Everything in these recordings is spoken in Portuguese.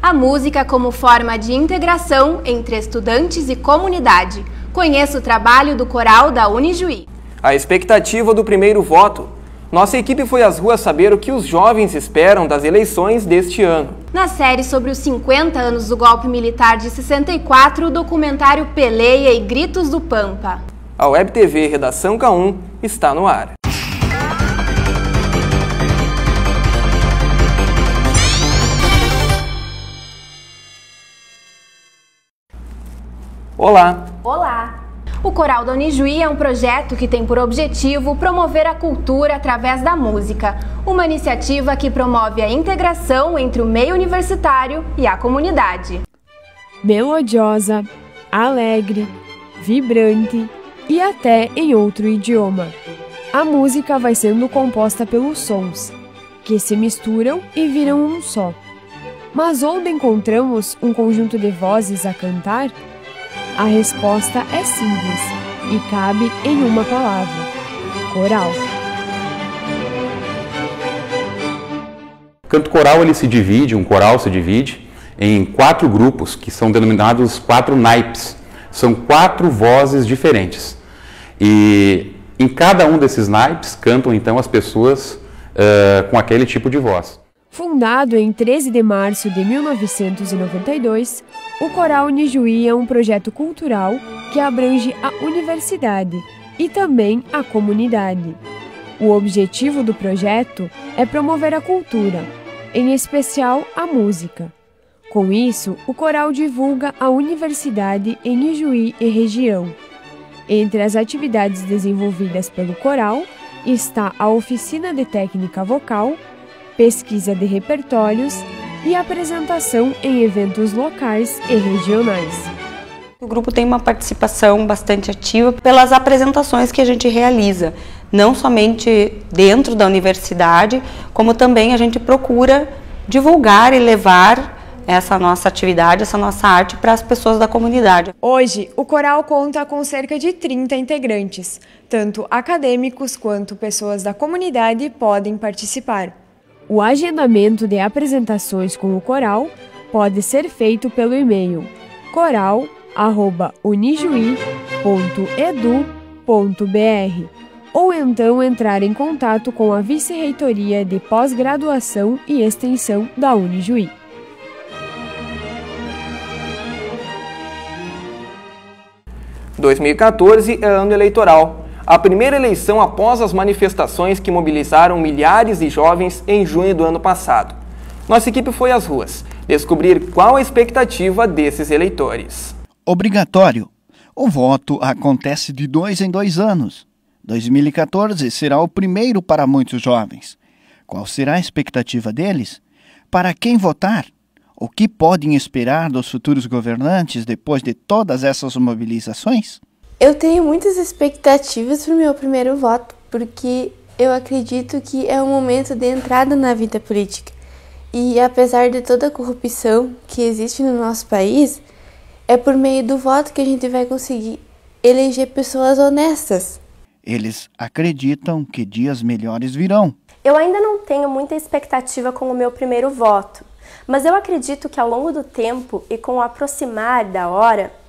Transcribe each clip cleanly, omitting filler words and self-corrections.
A música como forma de integração entre estudantes e comunidade. Conheça o trabalho do coral da Unijuí. A expectativa do primeiro voto. Nossa equipe foi às ruas saber o que os jovens esperam das eleições deste ano. Na série sobre os 50 anos do golpe militar de 64, o documentário Peleia e Gritos do Pampa. A Web TV Redação K1 está no ar. Olá! Olá! O Coral da Unijuí é um projeto que tem por objetivo promover a cultura através da música, uma iniciativa que promove a integração entre o meio universitário e a comunidade. Melodiosa, alegre, vibrante e até em outro idioma. A música vai sendo composta pelos sons, que se misturam e viram um só. Mas onde encontramos um conjunto de vozes a cantar? A resposta é simples e cabe em uma palavra: coral. O canto coral um coral se divide em 4 grupos, que são denominados 4 naipes. São 4 vozes diferentes. E em cada um desses naipes cantam então as pessoas com aquele tipo de voz. Fundado em 13 de março de 1992, o Coral Unijuí é um projeto cultural que abrange a universidade e também a comunidade. O objetivo do projeto é promover a cultura, em especial a música. Com isso, o coral divulga a universidade em Ijuí e região. Entre as atividades desenvolvidas pelo coral está a oficina de técnica vocal, pesquisa de repertórios e apresentação em eventos locais e regionais. O grupo tem uma participação bastante ativa pelas apresentações que a gente realiza, não somente dentro da universidade, como também a gente procura divulgar e levar essa nossa atividade, essa nossa arte para as pessoas da comunidade. Hoje, o coral conta com cerca de 30 integrantes, tanto acadêmicos quanto pessoas da comunidade podem participar. O agendamento de apresentações com o coral pode ser feito pelo e-mail coral@unijuí.edu.br ou então entrar em contato com a Vice-Reitoria de Pós-Graduação e Extensão da Unijuí. Em 2014 é ano eleitoral. A primeira eleição após as manifestações que mobilizaram milhares de jovens em junho do ano passado. Nossa equipe foi às ruas descobrir qual a expectativa desses eleitores. Obrigatório. O voto acontece de 2 em 2 anos. 2014 será o primeiro para muitos jovens. Qual será a expectativa deles? Para quem votar? O que podem esperar dos futuros governantes depois de todas essas mobilizações? Eu tenho muitas expectativas para o meu primeiro voto, porque eu acredito que é um momento de entrada na vida política. E apesar de toda a corrupção que existe no nosso país, é por meio do voto que a gente vai conseguir eleger pessoas honestas. Eles acreditam que dias melhores virão. Eu ainda não tenho muita expectativa com o meu primeiro voto, mas eu acredito que ao longo do tempo e com o aproximar da hora,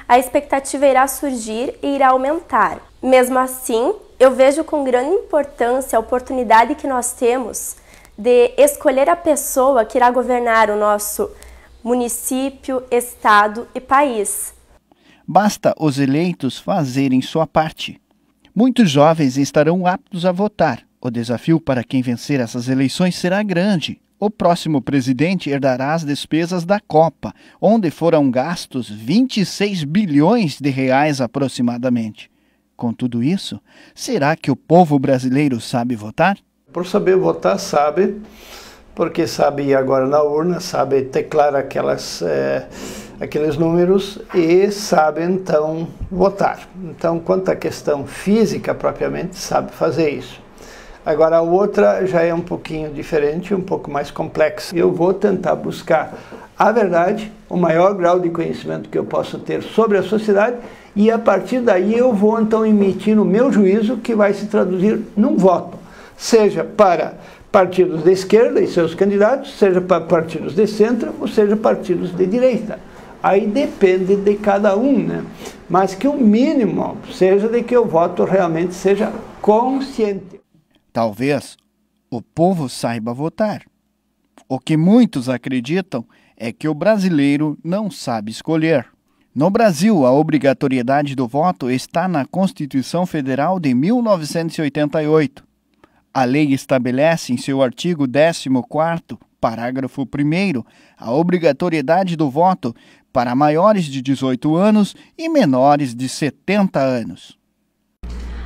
a expectativa irá surgir e irá aumentar. Mesmo assim, eu vejo com grande importância a oportunidade que nós temos de escolher a pessoa que irá governar o nosso município, estado e país. Basta os eleitos fazerem sua parte. Muitos jovens estarão aptos a votar. O desafio para quem vencer essas eleições será grande. O próximo presidente herdará as despesas da Copa, onde foram gastos 26 bilhões de reais aproximadamente. Com tudo isso, será que o povo brasileiro sabe votar? Por saber votar, sabe, porque sabe ir agora na urna, sabe teclar aqueles números e sabe então votar. Então, quanto à questão física propriamente, sabe fazer isso. Agora a outra já é um pouquinho diferente, um pouco mais complexa. Eu vou tentar buscar a verdade, o maior grau de conhecimento que eu posso ter sobre a sociedade e a partir daí eu vou então emitir o meu juízo que vai se traduzir num voto, seja para partidos de esquerda e seus candidatos, seja para partidos de centro, ou seja partidos de direita. Aí depende de cada um, né? Mas que o mínimo seja de que o voto realmente seja consciente. Talvez o povo saiba votar. O que muitos acreditam é que o brasileiro não sabe escolher. No Brasil, a obrigatoriedade do voto está na Constituição Federal de 1988. A lei estabelece em seu artigo 14º, parágrafo 1º, a obrigatoriedade do voto para maiores de 18 anos e menores de 70 anos.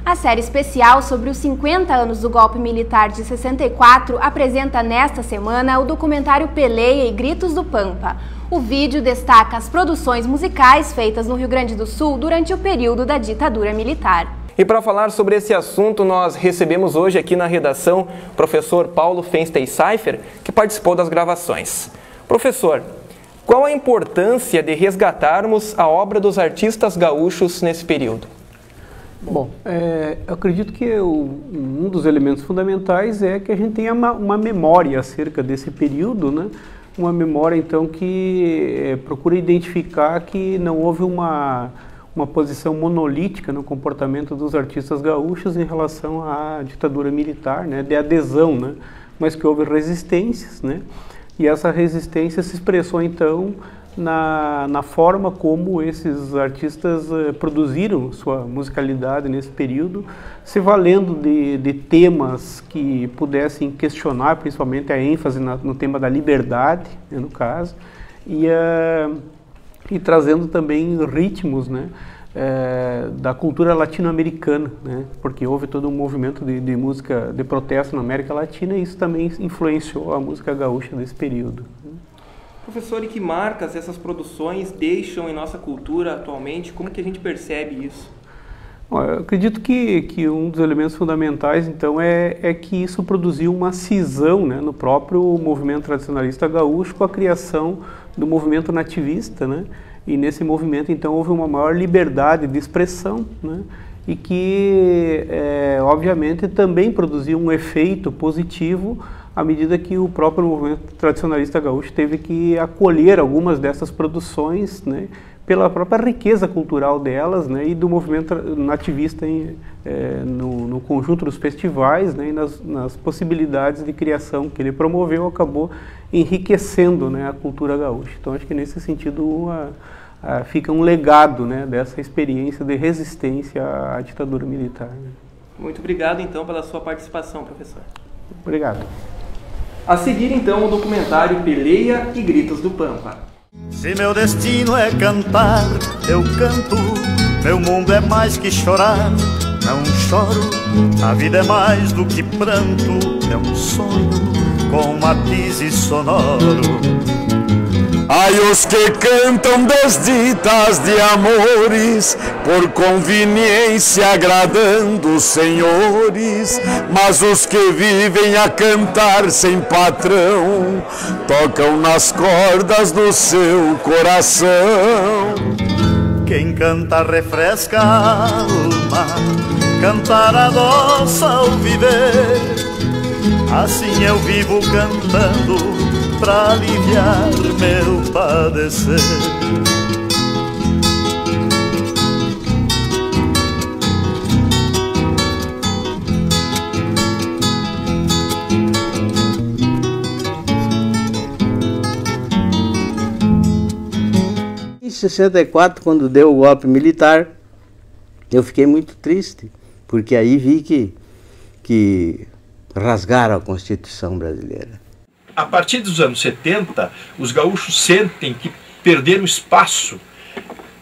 A série especial sobre os 50 anos do golpe militar de 64 apresenta nesta semana o documentário Peleia e Gritos do Pampa. O vídeo destaca as produções musicais feitas no Rio Grande do Sul durante o período da ditadura militar. E para falar sobre esse assunto, nós recebemos hoje aqui na redação o professor Paulo Fenstein-Seifer, que participou das gravações. Professor, qual a importância de resgatarmos a obra dos artistas gaúchos nesse período? Bom, eu acredito que um dos elementos fundamentais é que a gente tenha uma memória acerca desse período, né? Uma memória, então, que procura identificar que não houve uma posição monolítica no comportamento dos artistas gaúchos em relação à ditadura militar, né? De adesão, né? Mas que houve resistências, né? E essa resistência se expressou, então, na forma como esses artistas produziram sua musicalidade nesse período, se valendo de temas que pudessem questionar, principalmente a ênfase no tema da liberdade, né, no caso, e trazendo também ritmos, né, da cultura latino-americana, né, porque houve todo um movimento de música de protesto na América Latina e isso também influenciou a música gaúcha desse período. Professor, e que marcas essas produções deixam em nossa cultura atualmente? Como que a gente percebe isso? Bom, eu acredito que um dos elementos fundamentais, então, é que isso produziu uma cisão, né, no próprio movimento tradicionalista gaúcho com a criação do movimento nativista, né? E nesse movimento, então, houve uma maior liberdade de expressão, né? E que, obviamente, também produziu um efeito positivo à medida que o próprio movimento tradicionalista gaúcho teve que acolher algumas dessas produções, né, pela própria riqueza cultural delas, né, e do movimento nativista no conjunto dos festivais, né, e nas possibilidades de criação que ele promoveu, acabou enriquecendo, né, a cultura gaúcha. Então acho que nesse sentido fica um legado, né, dessa experiência de resistência à ditadura militar. Né. Muito obrigado então pela sua participação, professor. Obrigado. A seguir, então, o documentário Peleia e Gritos do Pampa. Se meu destino é cantar, eu canto. Meu mundo é mais que chorar, não choro. A vida é mais do que pranto, é um sonho com matizes sonoro. Ai, os que cantam desditas de amores, por conveniência agradando os senhores, mas os que vivem a cantar sem patrão, tocam nas cordas do seu coração. Quem canta refresca a alma, cantar adoça ao viver. Assim eu vivo cantando pra aliviar meu padecer. Em 64, quando deu o golpe militar, eu fiquei muito triste, porque aí vi que rasgaram a Constituição brasileira. A partir dos anos 70, os gaúchos sentem que perderam espaço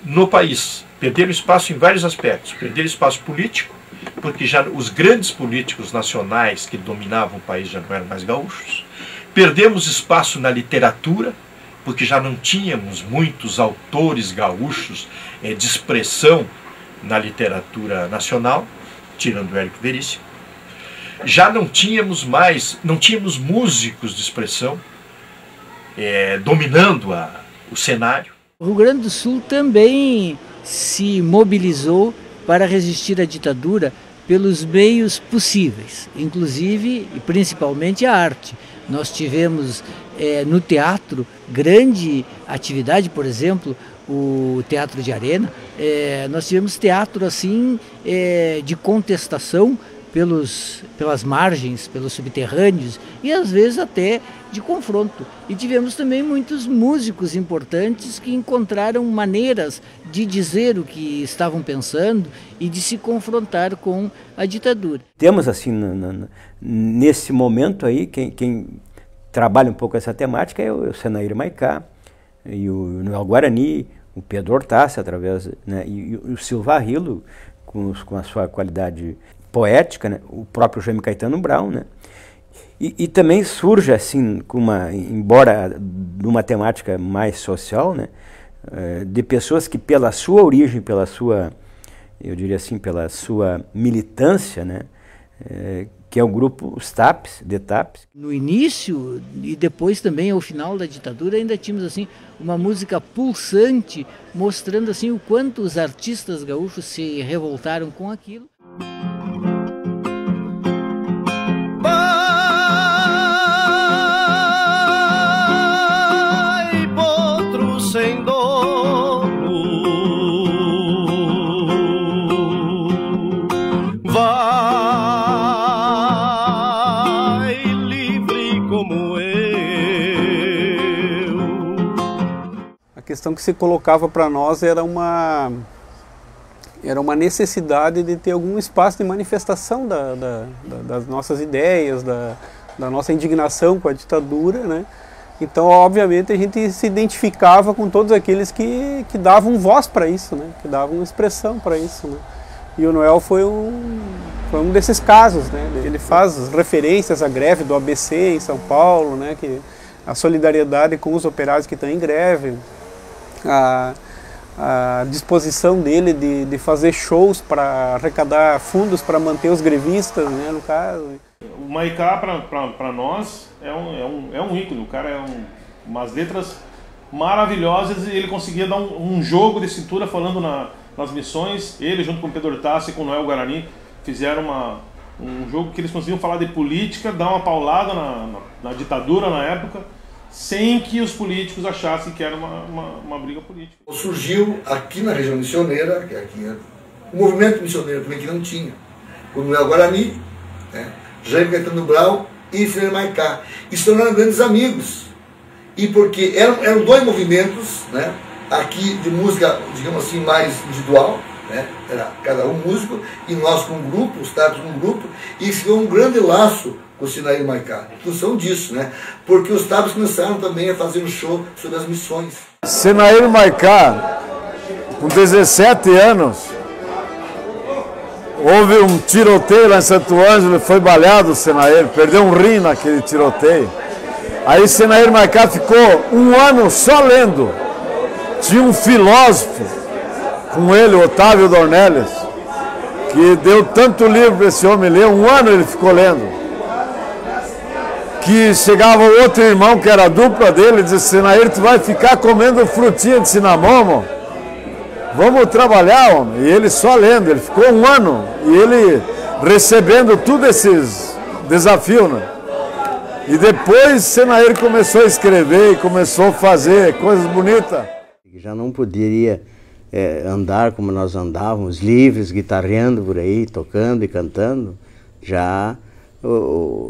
no país. Perderam espaço em vários aspectos. Perderam espaço político, porque já os grandes políticos nacionais que dominavam o país já não eram mais gaúchos. Perdemos espaço na literatura, porque já não tínhamos muitos autores gaúchos de expressão na literatura nacional, tirando o Érico Veríssimo. Já não tínhamos músicos de expressão dominando o cenário. O Rio Grande do Sul também se mobilizou para resistir à ditadura, pelos meios possíveis, inclusive e principalmente a arte. Nós tivemos no teatro grande atividade, por exemplo, o Teatro de Arena. Nós tivemos teatro assim de contestação pelas margens, pelos subterrâneos e às vezes até de confronto. E tivemos também muitos músicos importantes que encontraram maneiras de dizer o que estavam pensando e de se confrontar com a ditadura. Temos assim, nesse momento aí, quem trabalha um pouco essa temática é o Senair Maicá, e o Noel Guarani, o Pedro Hortácio, através, né, e o Silva Rilo, com a sua qualidade poética, né, o próprio Jaime Caetano Brown, né, e também surge assim, embora de uma temática mais social, né, de pessoas que pela sua origem, eu diria assim, pela sua militância, né, que é o grupo os TAPs, The TAPs. No início e depois também ao final da ditadura ainda tínhamos assim uma música pulsante mostrando assim o quanto os artistas gaúchos se revoltaram com aquilo. Vai, potro sem dono, vai livre como eu. A questão que se colocava para nós era uma necessidade de ter algum espaço de manifestação das nossas ideias, da nossa indignação com a ditadura, né? Então, obviamente, a gente se identificava com todos aqueles que davam voz para isso, né? Que davam expressão para isso, né? E o Noel foi um desses casos, né? Ele faz referências à greve do ABC em São Paulo, né? Que a solidariedade com os operários que estão em greve, a disposição dele de fazer shows para arrecadar fundos para manter os grevistas, né, no caso. O Maicá, para nós, é um ícone. O cara umas letras maravilhosas e ele conseguia dar um jogo de cintura falando nas missões. Ele, junto com o Pedro Hortácio e com o Noel Guarani, fizeram um jogo que eles conseguiam falar de política, dar uma paulada na ditadura na época, sem que os políticos achassem que era uma briga política. Surgiu aqui na região missioneira, que aqui é um movimento missioneiro também que não tinha, o Noel Guarani, né, Jaime Caetano Brown e Senair Maicá, e se tornaram grandes amigos. E porque eram dois movimentos, né, aqui de música, digamos assim, mais individual, né, era cada um músico, e nós com um grupo, os TAPs com um grupo, e se deu um grande laço com o Senair Maicá, em função disso, né? Porque os TAPs começaram também a fazer um show sobre as missões. Senair Maicá, com 17 anos, houve um tiroteio lá em Santo Ângelo, foi baleado o Senair, perdeu um rim naquele tiroteio. Aí Senair Maicá ficou um ano só lendo. Tinha um filósofo com ele, Otávio Dornelles, que deu tanto livro para esse homem ler, um ano ele ficou lendo. Que chegava outro irmão, que era a dupla dele, e dizia: Senair, tu vai ficar comendo frutinha de cinamomo? Vamos trabalhar, homem. E ele só lendo, ele ficou um ano, e ele recebendo todos esses desafios, né? E depois Senair começou a escrever e começou a fazer coisas bonitas. Já não poderia andar como nós andávamos, livres, guitarreando por aí, tocando e cantando. Já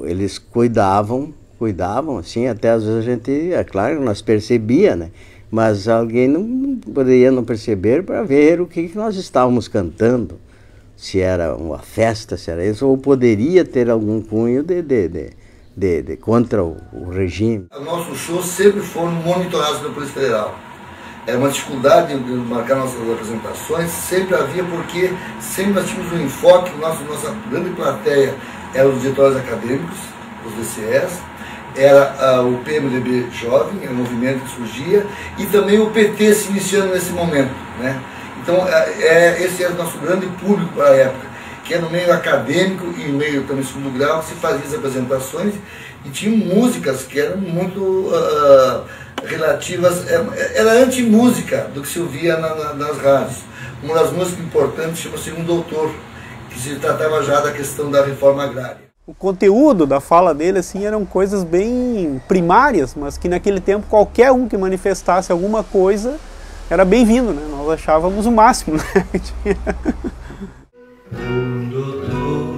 eles cuidavam assim, até às vezes a gente, é claro, nós percebia, né? Mas alguém não poderia não perceber para ver o que nós estávamos cantando, se era uma festa, se era isso, ou poderia ter algum cunho de contra o regime. Os nossos shows sempre foram monitorados pela Polícia Federal. Era uma dificuldade de marcar nossas apresentações, sempre havia, porque sempre nós tínhamos um enfoque, nossa grande plateia eram os diretórios acadêmicos, os DCEs, era o PMDB jovem, era um movimento que surgia, e também o PT se iniciando nesse momento, né? Então esse era o nosso grande público para a época, que era no meio acadêmico e no meio também segundo grau, que se fazia as apresentações, e tinham músicas que eram muito relativas, era anti-música do que se ouvia nas rádios. Uma das músicas importantes chama-se Um Doutor, que se tratava já da questão da reforma agrária. O conteúdo da fala dele assim eram coisas bem primárias, mas que naquele tempo qualquer um que manifestasse alguma coisa era bem-vindo, né? Nós achávamos o máximo, né? Um doutor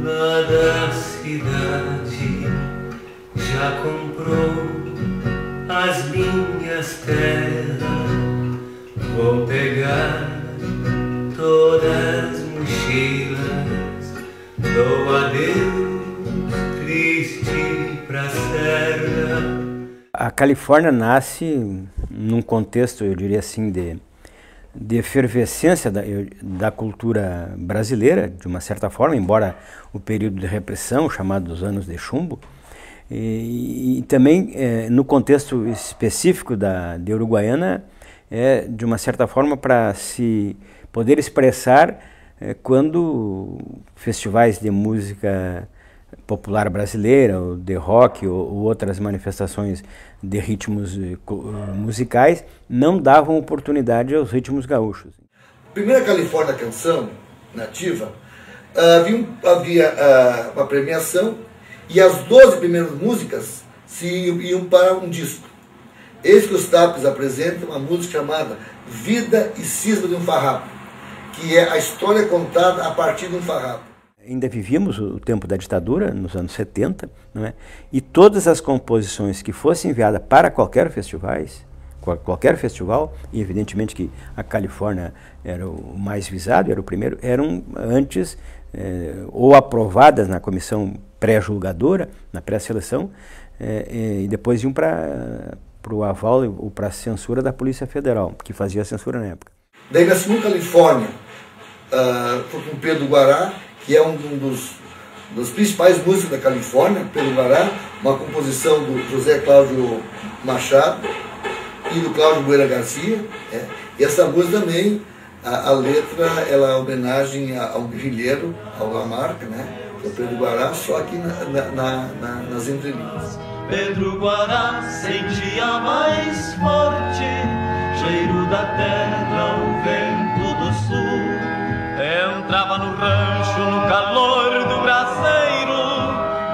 lá da cidade já comprou as minhas terras, vou pegar todas as mochilas, dou adeus triste pra serra. A Califórnia nasce num contexto, eu diria assim, de efervescência da cultura brasileira, de uma certa forma, embora o período de repressão, chamado dos anos de chumbo, e também no contexto específico de Uruguaiana, de uma certa forma para se poder expressar quando festivais de música popular brasileira, ou de rock, ou outras manifestações de ritmos musicais, não davam oportunidade aos ritmos gaúchos. Primeira Califórnia Canção Nativa, havia uma premiação e as 12 primeiras músicas iam para um disco. Eis que os Tapes apresentam uma música chamada Vida e Cisma de um Farrapo, que é a história contada a partir de um farrapo. Ainda vivíamos o tempo da ditadura, nos anos 70, não é? E todas as composições que fossem enviadas para qualquer festival, e evidentemente que a Califórnia era o mais visado, era o primeiro, eram antes ou aprovadas na comissão pré-julgadora, na pré-seleção, e depois iam para o aval ou para a censura da Polícia Federal, que fazia a censura na época. Daí na segunda Califórnia, foi com Pedro Guará, que é um dos principais músicos da Califórnia, Pedro Guará, uma composição do José Cláudio Machado e do Cláudio Bueira Garcia. E essa música também, a letra, ela é homenagem a um guerrilheiro, ao Lamarca, né? Que é o Pedro Guará, só aqui nas entrelinhas. Pedro Guará sentia mais forte cheiro da terra, o vento do sul. Entrava no rancho no calor do braseiro,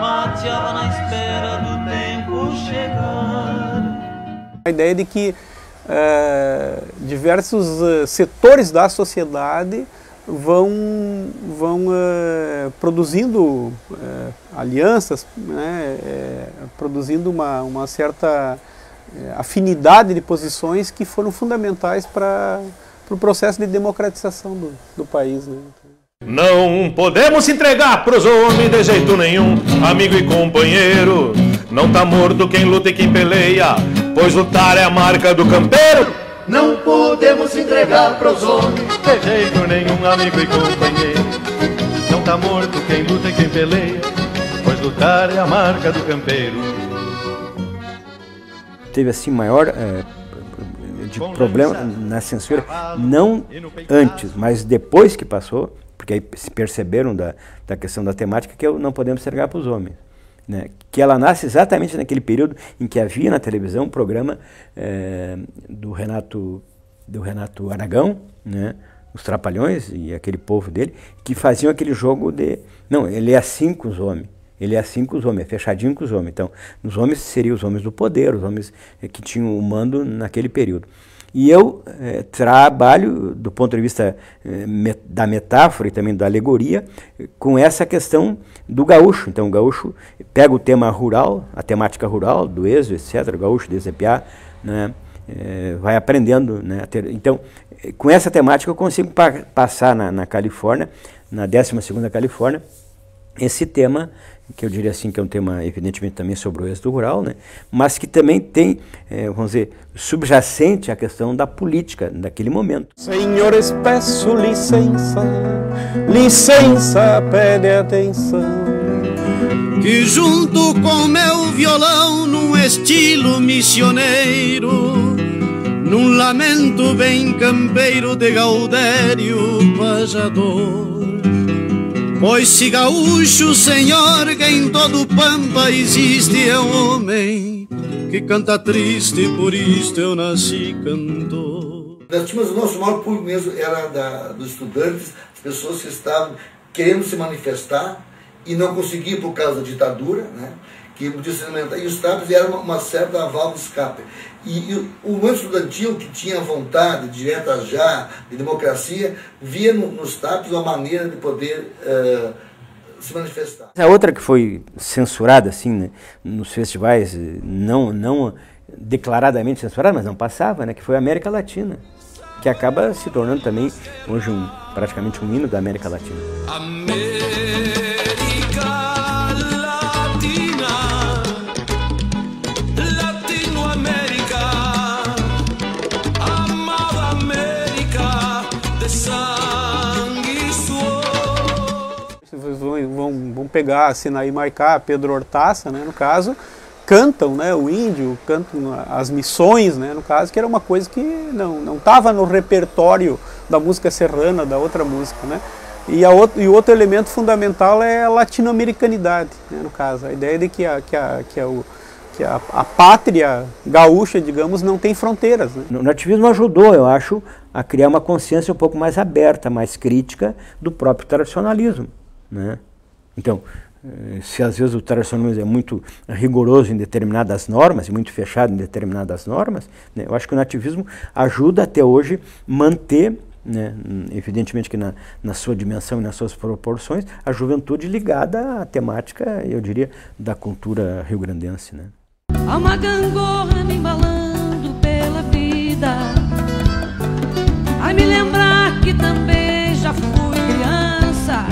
mateava na espera do tempo chegar. A ideia de que diversos setores da sociedade vão produzindo alianças, né, produzindo uma certa afinidade de posições que foram fundamentais para o processo de democratização do país, né? Não podemos se entregar pros homens de jeito nenhum, amigo e companheiro. Não tá morto quem luta e quem peleia, pois lutar é a marca do campeiro. Não podemos se entregar pros homens de jeito nenhum, amigo e companheiro. Não tá morto quem luta e quem peleia, pois lutar é a marca do campeiro. Teve assim maior de problema na censura, não antes, mas depois que passou, porque aí se perceberam da questão da temática que não podemos entregar para os homens, né? Que ela nasce exatamente naquele período em que havia na televisão um programa do Renato Aragão, né? Os Trapalhões e aquele povo dele, que faziam aquele jogo de... Não, ele é assim com os homens. Ele é assim com os homens, é fechadinho com os homens. Então, os homens seriam os homens do poder, os homens que tinham o mando naquele período. E eu trabalho, do ponto de vista da metáfora e também da alegoria, com essa questão do gaúcho. Então, o gaúcho pega o tema rural, a temática rural, do êxodo, etc., o gaúcho desde piá, né, vai aprendendo, né, então, com essa temática eu consigo passar na Califórnia, na 12ª Califórnia, esse tema, que eu diria assim que é um tema evidentemente também sobre o êxodo rural, né, mas que também tem, vamos dizer, subjacente a questão da política daquele momento. Senhores, peço licença, licença, pede atenção, que junto com meu violão num estilo missioneiro, num lamento bem campeiro de Gaudério Pajador. Pois se gaúcho, senhor, que em todo Pampa existe, é um homem que canta triste, por isto eu nasci cantor. Nós tínhamos o nosso maior público mesmo, era dos estudantes, pessoas que estavam querendo se manifestar e não conseguiam por causa da ditadura, né? Que e os TAPs eram uma certa válvula de escape. E o movimento estudantil, que tinha vontade direta já de democracia, via nos TAPs uma maneira de poder se manifestar. A outra que foi censurada assim, né, nos festivais, não declaradamente censurada, mas não passava, né, que foi a América Latina, que acaba se tornando também hoje praticamente um hino da América Latina. Vão pegar Sinaí Maiká, Pedro Hortaça, né, no caso, cantam, né, o índio, cantam as missões, né, no caso, que era uma coisa que não estava no repertório da música serrana, da outra música, né. E o outro elemento fundamental é a latino-americanidade, né, no caso, a ideia de que a pátria gaúcha, digamos, não tem fronteiras, né. O nativismo ajudou, eu acho, a criar uma consciência um pouco mais aberta, mais crítica do próprio tradicionalismo, né. Então, se às vezes o tradicionalismo é muito rigoroso em determinadas normas, e muito fechado em determinadas normas, né, eu acho que o nativismo ajuda até hoje manter, né, evidentemente que na sua dimensão e nas suas proporções, a juventude ligada à temática, eu diria, da cultura rio-grandense, né. Há uma gangorra me embalando pela vida, a me lembrar que também já fui criança,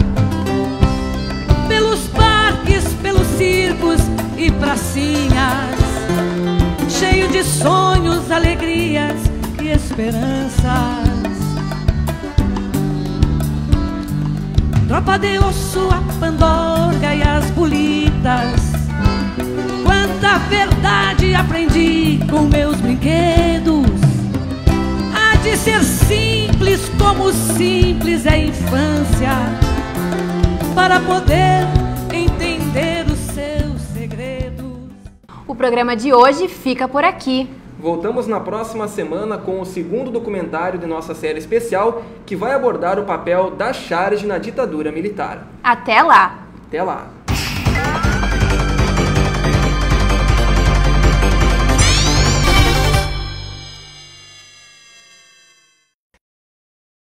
pelos parques, pelos circos e pracinhas, cheio de sonhos, alegrias e esperanças. Tropa de osso, a pandorga e as bolitas, quanta verdade aprendi com meus brinquedos. Há de ser simples como simples é a infância, para poder entender os seus segredos. O programa de hoje fica por aqui. Voltamos na próxima semana com o segundo documentário de nossa série especial, que vai abordar o papel da Charge na ditadura militar. Até lá! Até lá!